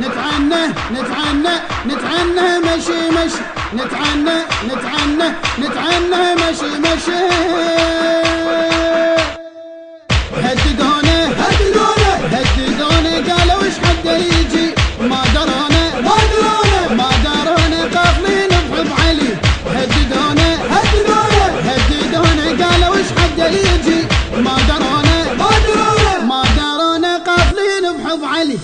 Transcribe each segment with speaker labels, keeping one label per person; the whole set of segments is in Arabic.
Speaker 1: نتعنى نتعنى نتعنى مشي مشي نتعنى نتعنى نتعنى مشي مشي هددونا هددونا هددونا قالوا ايش حد يجي ما درونا ما درونا ما درونا قافلين بحب علي هددونا هددونا هددونا قالوا ايش حد يجي ما درونا ما درونا ما درونا قافلين بحب علي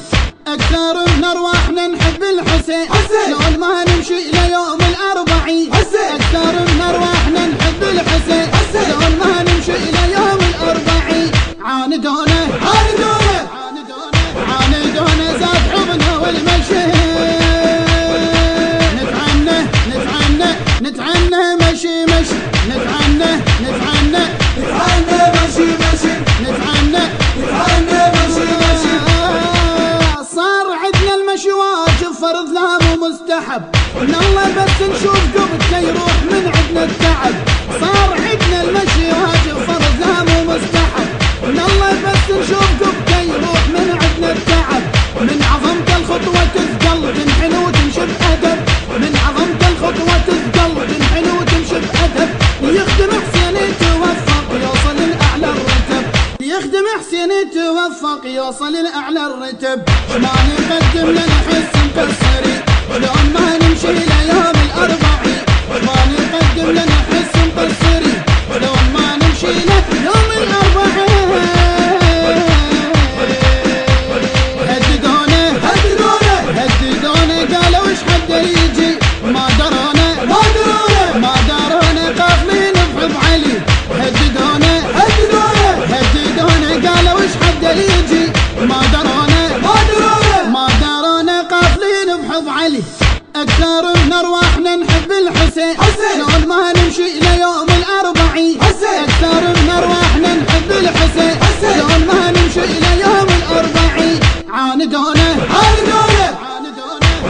Speaker 1: أكثر من أرواحنا نحب الحسين شلون ما نمشي ليوم الأربعين أكثر من أرواحنا نحب الحسين شلون ما نمشي ليوم الأربعين عاندونا عاندونا عاندونا زاد حبنا والمشي نتعنى نتعنى نتعنى مشي مشي نتعنى نتعنى نتعنى مشي مشي نتعنى نتعنى مشي مشي صار عندنا المشي واجب فرض لا مو مستحب من الله بس نشوف قبل يروح من عندنا التعب صار عندنا المشي واجب فرض لا مو مستحب من الله بس نشوف قبل يروح من عندنا التعب من عظمة الخطوة تثقل تنحن وتمشي بأدب من عظمة الخطوة تثقل تنحن وتمشي بأدب يخدم حسين يتوفق يوصل لأعلى الرتب يخدم حسين يتوفق يوصل لأعلى الرتب ما نقدم لنا حس مكسرين شلون ما نمشي ليوم الأربعين ما نقدم لنا حس مكسرين شلون ما نمشي ليوم الأربعين هددونا هددونا هددونا قالوا ايش حد يجي ما درونا ما درونا ما درونا قافلين بحب علي هددونا هددونا هددونا قالوا ايش حد يجي ما درونا ما درونا ما درونا قافلين بحب علي أكثر من أرواحنا نحب الحسين شلون ما نمشي ليوم الأربعين أكثر من أرواحنا نحب الحسين شلون ما نمشي ليوم الأربعين عاندونا عاندونا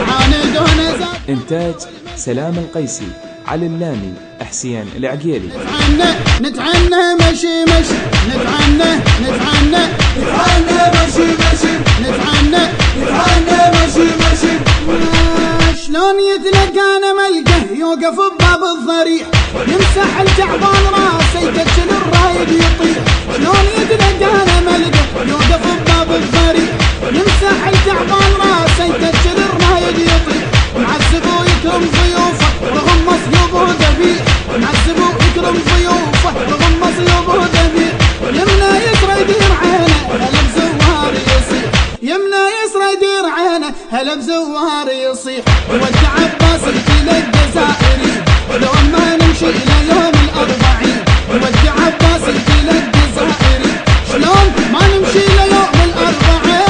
Speaker 1: عاندونا
Speaker 2: إنتاج سلام القيسي، علي اللامي، حسين العقيلي.
Speaker 1: نتعنى نتعنى مشي مشي نتعنى نتعنى نتعنى مشي مشي نتعنى نتعنى مشي مشي شلون يتلقانا ملقه يوقف بباب الضريح يمسح التعبان راسه يكتشل الرايد يطيح شلون يتلقانا ملقه يوقف بباب الضريح يمسح التعبان راسه يكتشل الرايد يطيح معذب ويكرم ضيوفه رغم مصيوبه ذبيح معذب ويكرم ضيوفه رغم مصيوبه ذبيح يمنى يسرى يدير عينه هلا بزوار يصيح يمنى يسرى يدير عينه هلا بزوار يصيح ودع عباس الجيل الجزائري لون ما نمشي الى يوم الأربعين ودع عباس الجيل الجزائري شلون ما نمشي ليوم الأربعين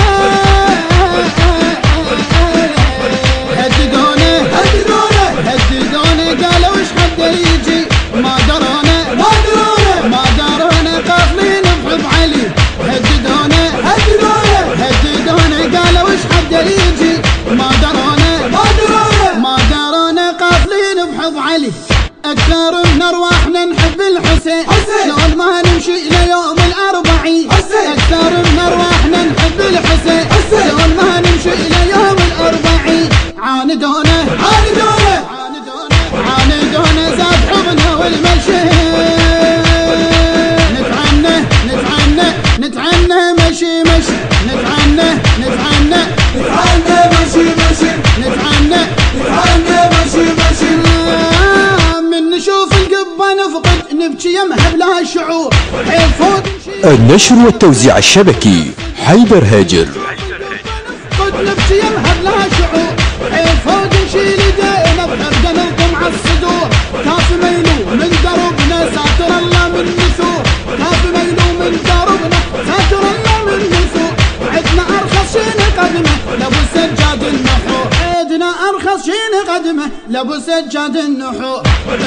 Speaker 1: هددونا هددونا هددونا قالوا ايش حد يجي ما درونا ما درونا ما درونا قافلين بحب علي هددونا هددونا هددونا قالوا ايش حد يجي ما درونا ما درونا ما درونا قافلين بحب علي أكثر من أرواحنا نحب الحسين شلون ما نمشي ليوم الأربعين أكثر من أرواحنا نحب الحسين شلون ما نمشي ليوم الأربعين عاندونا عاندونا عاندونا زاد حبنا والمشي نتعنى نتعنى نتعنى مشي مشي نتعنى نتعنى نتعنى مشي مشي نتعنى نتعنى مشي مشي من نشوف القبة نفقد نبكي يمها بلا شعور حيل فوق
Speaker 3: النشر والتوزيع الشبكي حيدر هاجر
Speaker 1: قد نبكي يمها بلا شعور حيل فوق نشيل ايدينا بحرقة نلطم على الصدور كاف ميلو من دربنا ساتر الله من نثور كاف ميلو من دربنا ساتر الله من نثور عدنا ارخص شي نقدمه لابو سجاد النحور عدنا ارخص شي نقدمه لابو سجاد النحور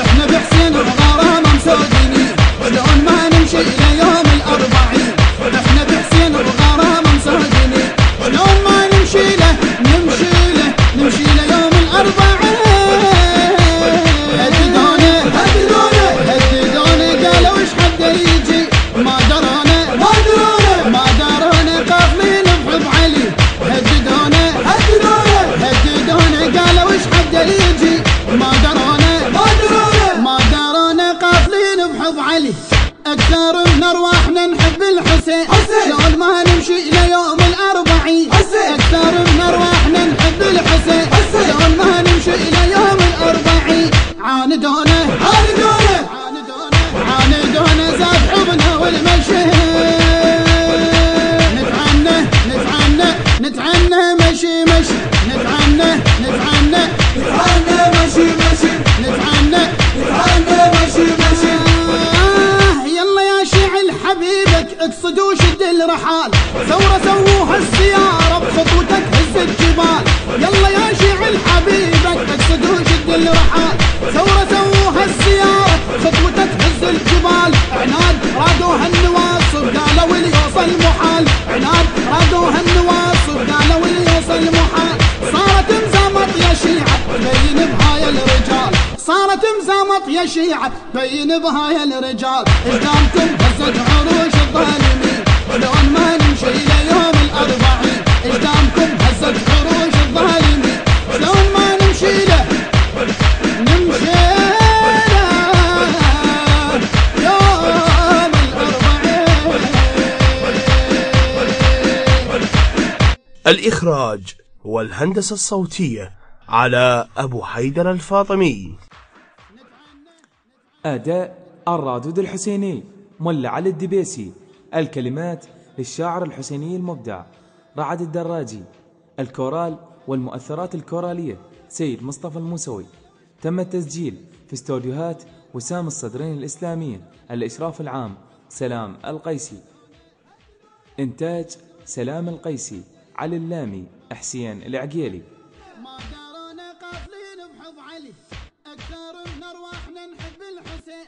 Speaker 1: احنا بحسين وغرام مسودينين شلون ما نمشي ليوم الأربعين احنا بحسين وغرام مسودينين شلون ما نمشي له نمشي له نمشي ليوم الأربعين هددونا هددونا هددونا قالوا ايش حد يجي ما درونا ما درونا ما درونا قافلين بحب علي هددونا هددونا مشي مشي نتعنى نتعنى نتعنى مشي مشي نتعنى نتعنى مشي مشي يلا يا شيعي حبيبك اقصد وشد الرحال ثورة سووها السيارة بخطوتك هز الجبال يلا يا شيعي حبيبك اقصد وشد الرحال ثورة سووها السيارة خطوتك هز الجبال عناد رادوها النواصب قالوا اللي يوصل محال عناد رادوها النواصب قالوا اللي يوصل محال صارت مزامط يا شيعة تبين بهاي الرجال صارت مزامط يا شيعة تبين بهاي الرجال قدامكم هزت عروش الظالمين شلون ما نمشي ليوم الأربعين قدامكم هزت عروش الظالمين شلون ما نمشي له نمشي
Speaker 4: الإخراج والهندسة الصوتية على أبو حيدر الفاطمي.
Speaker 2: أداء الرادود الحسيني ملا علي الدبيسي. الكلمات للشاعر الحسيني المبدع رعد الدراجي. الكورال والمؤثرات الكورالية سيد مصطفى الموسوي. تم التسجيل في استوديوهات وسام الصدرين الإسلامية. الإشراف العام سلام القيسي. إنتاج سلام القيسي. علي اللامي. حسين العقيلي.
Speaker 1: ما دارونا قافلين بحب علي أكثر من أرواحنا نحب الحسين.